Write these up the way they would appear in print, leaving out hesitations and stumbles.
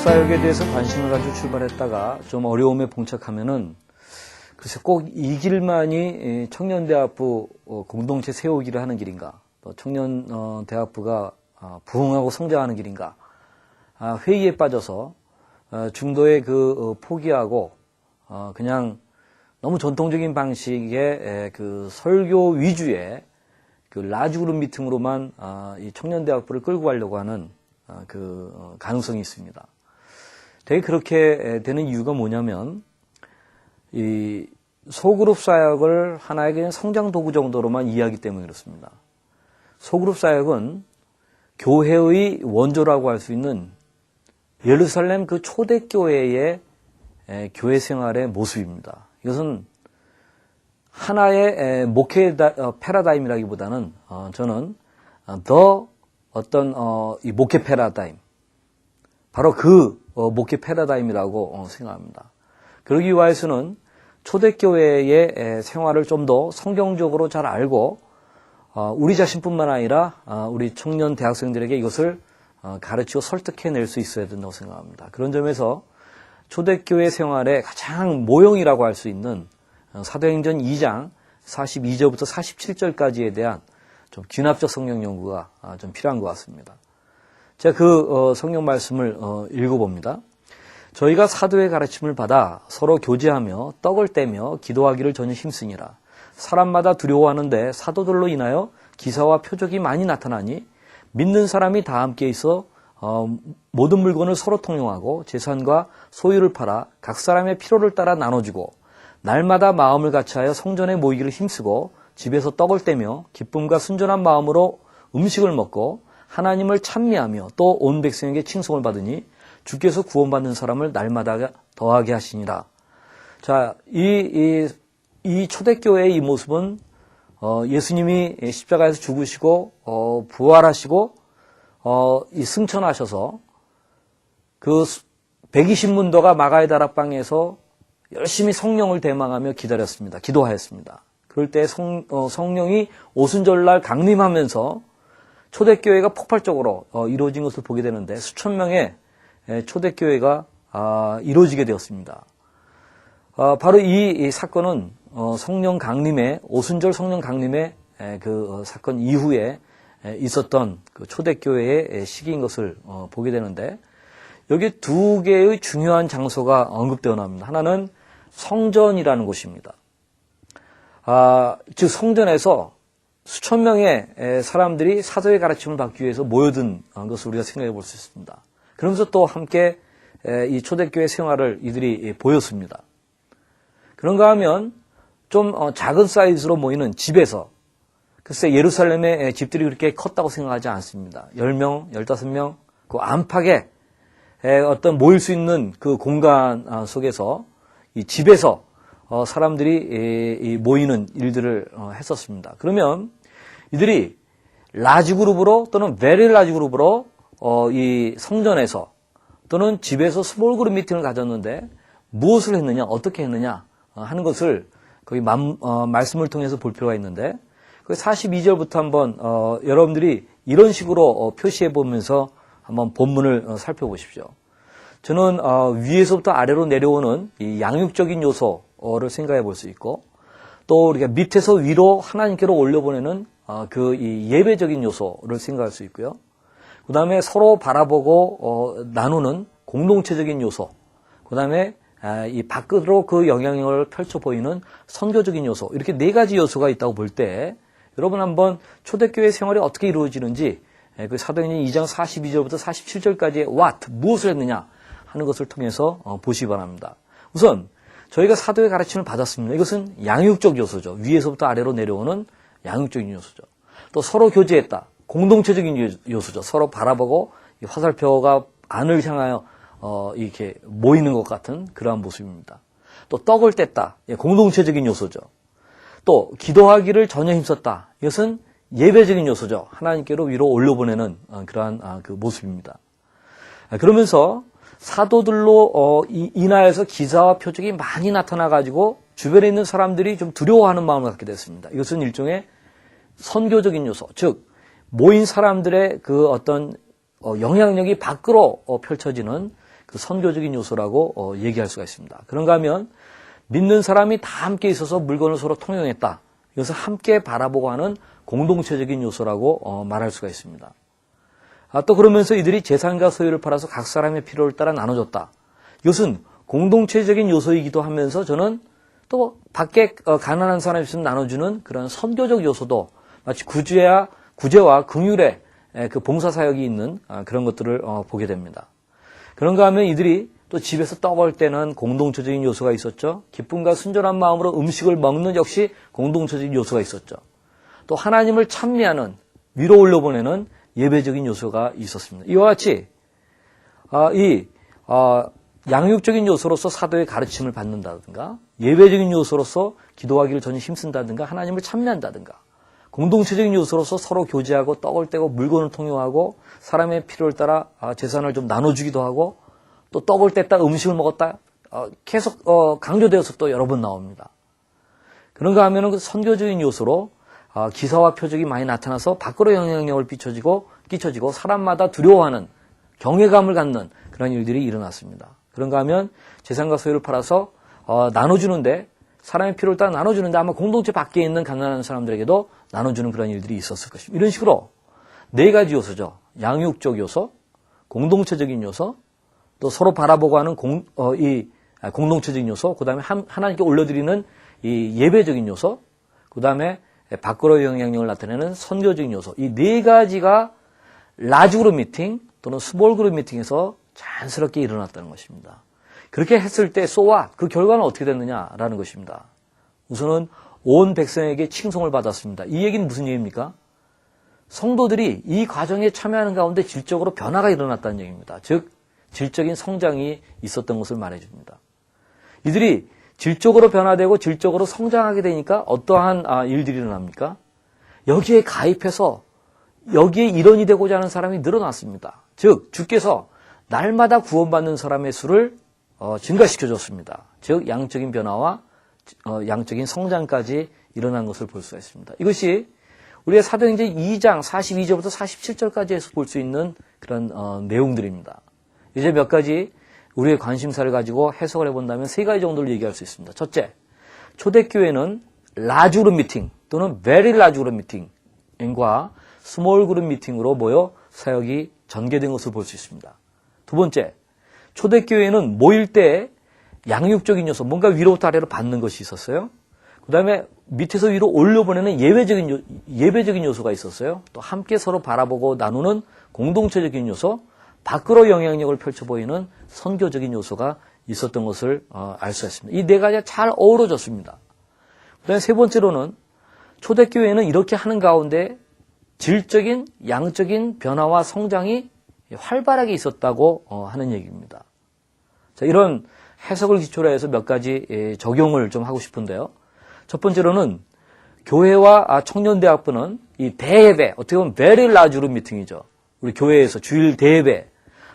사역에 대해서 관심을 가지고 출발했다가 좀 어려움에 봉착하면은 글쎄 꼭 이 길만이 청년대학부 공동체 세우기를 하는 길인가, 또 청년대학부가 부흥하고 성장하는 길인가, 회의에 빠져서 중도에 포기하고 그냥 너무 전통적인 방식의 그 설교 위주의 그 라지 그룹 미팅으로만 이 청년대학부를 끌고 가려고 하는 가능성이 있습니다. 되게 그렇게 되는 이유가 뭐냐면, 이 소그룹 사역을 하나의 그냥 성장 도구 정도로만 이해하기 때문에 그렇습니다. 소그룹 사역은 교회의 원조라고 할 수 있는 예루살렘 그 초대교회의 교회 생활의 모습입니다. 이것은 하나의 목회 패러다임이라기보다는 저는 이 목회 패러다임, 바로 목회 패러다임이라고 생각합니다. 그러기 위해서는 초대교회의 생활을 좀 더 성경적으로 잘 알고 우리 자신뿐만 아니라 우리 청년 대학생들에게 이것을 가르치고 설득해낼 수 있어야 된다고 생각합니다. 그런 점에서 초대교회 생활의 가장 모형이라고 할 수 있는 사도행전 2장 42절부터 47절까지에 대한 좀 귀납적 성경 연구가 좀 필요한 것 같습니다. 제가 성경 말씀을 읽어봅니다. 저희가 사도의 가르침을 받아 서로 교제하며 떡을 떼며 기도하기를 전혀 힘쓰니라. 사람마다 두려워하는데 사도들로 인하여 기사와 표적이 많이 나타나니 믿는 사람이 다 함께 있어 모든 물건을 서로 통용하고 재산과 소유를 팔아 각 사람의 필요를 따라 나눠주고 날마다 마음을 같이하여 성전에 모이기를 힘쓰고 집에서 떡을 떼며 기쁨과 순전한 마음으로 음식을 먹고 하나님을 찬미하며 또 온 백성에게 칭송을 받으니 주께서 구원받는 사람을 날마다 더하게 하시니라. 자, 이 초대교회의 이 모습은 예수님이 십자가에서 죽으시고 부활하시고 승천하셔서 그 120문도가 마가의 다락방에서 열심히 성령을 대망하며 기다렸습니다. 기도하였습니다. 그럴 때 성령이 오순절날 강림하면서 초대교회가 폭발적으로 이루어진 것을 보게 되는데 수천 명의 초대교회가 이루어지게 되었습니다. 바로 이 사건은 성령 강림의 오순절 성령 강림의 그 사건 이후에 있었던 그 초대교회의 시기인 것을 보게 되는데, 여기 두 개의 중요한 장소가 언급되어 나옵니다. 하나는 성전이라는 곳입니다. 즉 성전에서 수천 명의 사람들이 사도의 가르침을 받기 위해서 모여든 것을 우리가 생각해 볼 수 있습니다. 그러면서 또 함께 이 초대교회 생활을 이들이 보였습니다. 그런가 하면 좀 작은 사이즈로 모이는 집에서, 글쎄 예루살렘의 집들이 그렇게 컸다고 생각하지 않습니다. 10명, 15명, 그 안팎에 어떤 모일 수 있는 그 공간 속에서 이 집에서 사람들이 모이는 일들을 했었습니다. 그러면 이들이 라지 그룹으로 또는 베리 라지 그룹으로 이 성전에서 또는 집에서 스몰 그룹 미팅을 가졌는데 무엇을 했느냐, 어떻게 했느냐 하는 것을 거기 말씀을 통해서 볼 필요가 있는데, 42절부터 한번 여러분들이 이런 식으로 표시해 보면서 한번 본문을 살펴보십시오. 저는 위에서부터 아래로 내려오는 이 양육적인 요소를 생각해 볼 수 있고, 또 우리가 밑에서 위로 하나님께로 올려보내는 이 예배적인 요소를 생각할 수 있고요. 그 다음에 서로 바라보고 나누는 공동체적인 요소, 그 다음에 이 밖으로 그 영향력을 펼쳐 보이는 선교적인 요소, 이렇게 네 가지 요소가 있다고 볼 때 여러분 한번 초대교회 생활이 어떻게 이루어지는지 그 사도행전 2장 42절부터 47절까지의 무엇을 했느냐 하는 것을 통해서 보시기 바랍니다. 우선 저희가 사도의 가르침을 받았습니다. 이것은 양육적 요소죠. 위에서부터 아래로 내려오는 양육적인 요소죠. 또 서로 교제했다. 공동체적인 요소죠. 서로 바라보고 화살표가 안을 향하여 이렇게 모이는 것 같은 그러한 모습입니다. 또 떡을 뗐다. 공동체적인 요소죠. 또 기도하기를 전혀 힘썼다. 이것은 예배적인 요소죠. 하나님께로 위로 올려보내는 그러한 그 모습입니다. 그러면서 사도들로 인하여서 기사와 표적이 많이 나타나가지고 주변에 있는 사람들이 좀 두려워하는 마음을 갖게 됐습니다. 이것은 일종의 선교적인 요소, 즉 모인 사람들의 그 어떤 영향력이 밖으로 펼쳐지는 그 선교적인 요소라고 얘기할 수가 있습니다. 그런가 하면 믿는 사람이 다 함께 있어서 물건을 서로 통용했다. 이것을 함께 바라보고 하는 공동체적인 요소라고 말할 수가 있습니다. 또 그러면서 이들이 재산과 소유를 팔아서 각 사람의 필요를 따라 나눠줬다. 이것은 공동체적인 요소이기도 하면서 저는 또 밖에 가난한 사람이 있으면 나눠주는 그런 선교적 요소도 마치 구제와 긍휼의 그 봉사사역이 있는 그런 것들을 보게 됩니다. 그런가 하면 이들이 또 집에서 떠볼 때는 공동체적인 요소가 있었죠. 기쁨과 순전한 마음으로 음식을 먹는 역시 공동체적인 요소가 있었죠. 또 하나님을 찬미하는 위로 올려보내는 예배적인 요소가 있었습니다. 이와 같이 양육적인 요소로서 사도의 가르침을 받는다든가 예배적인 요소로서 기도하기를 전혀 힘쓴다든가 하나님을 찬미한다든가 공동체적인 요소로서 서로 교제하고 떡을 떼고 물건을 통용하고 사람의 필요를 따라 재산을 좀 나눠주기도 하고 또 떡을 뗐다 음식을 먹었다 계속 강조되어서 또 여러 번 나옵니다. 그런가 하면은 그 선교적인 요소로 기사와 표적이 많이 나타나서 밖으로 영향력을 끼쳐지고 사람마다 두려워하는 경외감을 갖는 그런 일들이 일어났습니다. 그런가 하면 재산과 소유를 팔아서 나눠주는데 사람의 필요를 따라 나눠주는데 아마 공동체 밖에 있는 가난한 사람들에게도 나눠주는 그런 일들이 있었을 것입니다. 이런 식으로 네 가지 요소죠. 양육적 요소, 공동체적인 요소, 또 서로 바라보고 하는 공동체적인 요소, 그 다음에 하나님께 올려드리는 이 예배적인 요소, 그 다음에 밖으로 영향력을 나타내는 선교적인 요소, 이 네 가지가 라지 그룹 미팅 또는 스몰 그룹 미팅에서 자연스럽게 일어났다는 것입니다. 그렇게 했을 때 소와 그 결과는 어떻게 됐느냐라는 것입니다. 우선은 온 백성에게 칭송을 받았습니다. 이 얘기는 무슨 얘기입니까? 성도들이 이 과정에 참여하는 가운데 질적으로 변화가 일어났다는 얘기입니다. 즉 질적인 성장이 있었던 것을 말해줍니다. 이들이 질적으로 변화되고 질적으로 성장하게 되니까 어떠한 일들이 일어납니까? 여기에 가입해서 여기에 일원이 되고자 하는 사람이 늘어났습니다. 즉 주께서 날마다 구원받는 사람의 수를 증가시켜줬습니다. 즉 양적인 변화와 양적인 성장까지 일어난 것을 볼 수가 있습니다. 이것이 우리의 사도행전 2장 42절부터 47절까지에서 볼 수 있는 그런 내용들입니다. 이제 몇 가지 우리의 관심사를 가지고 해석을 해본다면 세 가지 정도를 얘기할 수 있습니다. 첫째, 초대교회는 라지 그룹 미팅 또는 베리 라지 그룹 미팅과 스몰 그룹 미팅으로 모여 사역이 전개된 것을 볼 수 있습니다. 두 번째, 초대교회는 모일 때 양육적인 요소, 뭔가 위로부터 아래로 받는 것이 있었어요. 그 다음에 밑에서 위로 올려보내는 예배적인 요소가 있었어요. 또 함께 서로 바라보고 나누는 공동체적인 요소, 밖으로 영향력을 펼쳐 보이는 선교적인 요소가 있었던 것을 알 수 있습니다. 이 네 가지가 잘 어우러졌습니다. 그 다음에 세 번째로는 초대교회는 이렇게 하는 가운데 질적인, 양적인 변화와 성장이 활발하게 있었다고 하는 얘기입니다. 자, 이런 해석을 기초로 해서 몇 가지 적용을 좀 하고 싶은데요. 첫 번째로는 교회와 청년대학부는 이 대예배, 어떻게 보면 베리 라지 그룹 미팅이죠. 우리 교회에서 주일 대예배,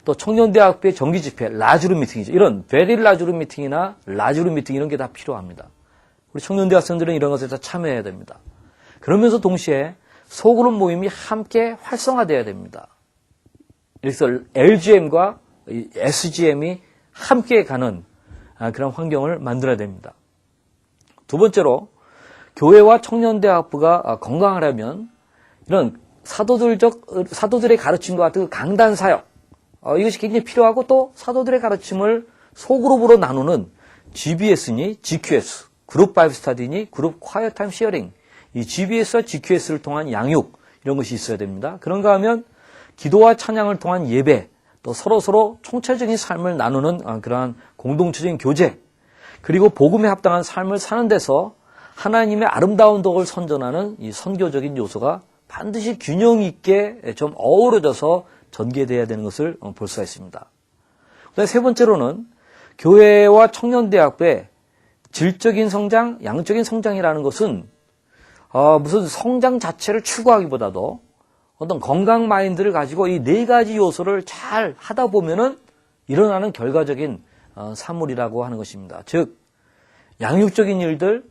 또 청년대학부의 정기집회, 라지 그룹 미팅이죠. 이런 베리 라지 그룹 미팅이나 라지 그룹 미팅 이런 게 다 필요합니다. 우리 청년대학생들은 이런 것에 다 참여해야 됩니다. 그러면서 동시에 소그룹 모임이 함께 활성화돼야 됩니다. 그래서 LGM과 SGM이 함께 가는 그런 환경을 만들어야 됩니다. 두 번째로 교회와 청년대학부가 건강하려면 이런 사도들의 가르침과 같은 그 강단 사역 이것이 굉장히 필요하고 또 사도들의 가르침을 소그룹으로 나누는 GBS니 GQS, 그룹 바이블 스터디니 그룹 콰이어 타임 시어링, 이 GBS와 GQS를 통한 양육 이런 것이 있어야 됩니다. 그런가 하면 기도와 찬양을 통한 예배, 또 서로 총체적인 삶을 나누는 그러한 공동체적인 교제, 그리고 복음에 합당한 삶을 사는 데서 하나님의 아름다운 덕을 선전하는 이 선교적인 요소가 반드시 균형 있게 좀 어우러져서 전개돼야 되는 것을 볼 수가 있습니다. 그다음에 세 번째로는 교회와 청년대학부의 질적인 성장, 양적인 성장이라는 것은 무슨 성장 자체를 추구하기보다도 어떤 건강 마인드를 가지고 이 네 가지 요소를 잘 하다 보면은 일어나는 결과적인 산물이라고 하는 것입니다. 즉 양육적인 일들,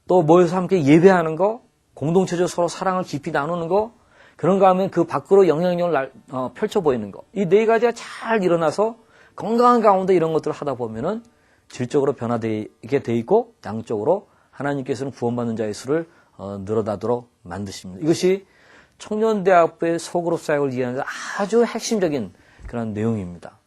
또 모여서 함께 예배하는 거, 공동체적 서로 사랑을 깊이 나누는 거, 그런가 하면 그 밖으로 영향력을 펼쳐 보이는 거, 이 네 가지가 잘 일어나서 건강한 가운데 이런 것들을 하다 보면은 질적으로 변화되게 돼 있고 양적으로 하나님께서는 구원받는 자의 수를 늘어나도록 만드십니다. 이것이 청년대학부의 소그룹 사역을 이해하는 아주 핵심적인 그런 내용입니다.